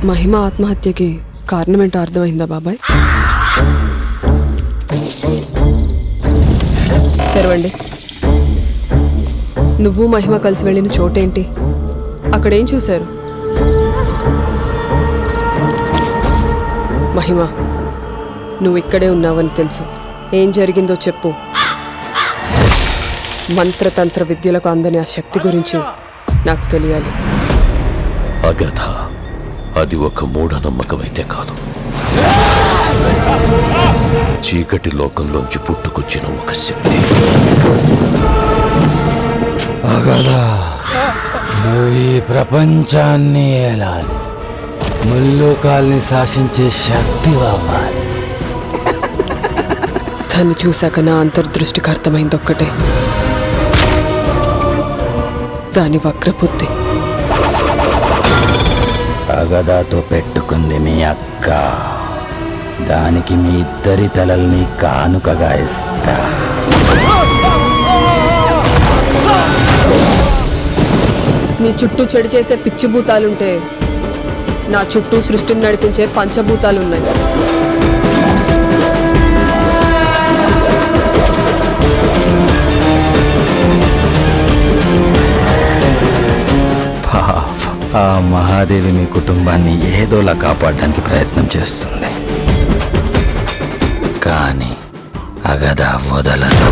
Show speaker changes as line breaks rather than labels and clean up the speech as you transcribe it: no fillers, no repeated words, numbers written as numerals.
మహిమ ఆత్మహత్యకి కారణమేంటో అర్థమైందా బాబాయ్? తెరవండి. నువ్వు మహిమ కలిసి వెళ్ళిన చోటేంటి? అక్కడేం చూశారు? మహిమ, నువ్వు ఇక్కడే ఉన్నావని తెలుసు. ఏం జరిగిందో చెప్పు. మంత్రతంత్ర విద్యలకు అందని ఆ శక్తి గురించి నాకు తెలియాలి.
అగధ అది ఒక మూఢనమ్మకమైతే కాదు, చీకటి లోకంలోంచి పుట్టుకొచ్చిన ఒక శక్తి.
అగధ, నువ్వు ఈ ప్రపంచాన్ని ఏలాలి, ముల్లోకాల్ని శాసించే శక్తి అవ్వాలి.
దాన్ని చూశాక నా అంతర్దృష్టికి అర్థమైంది ఒక్కటే, దాని వక్రబుద్ధి.
అగధతో పెట్టుకుంది మీ అక్క, దానికి మీ ఇద్దరి తలల్ని కానుకగా ఇస్తా.
నీ చుట్టూ చెడు చేసే పిచ్చిభూతాలుంటే నా చుట్టూ సృష్టిని నడిపించే పంచభూతాలున్నాయి.
ఆ మహాదేవి మీ కుటుంబాన్ని ఏదోలా కాపాడడానికి ప్రయత్నం చేస్తుంది, కానీ అగధ వదలదు.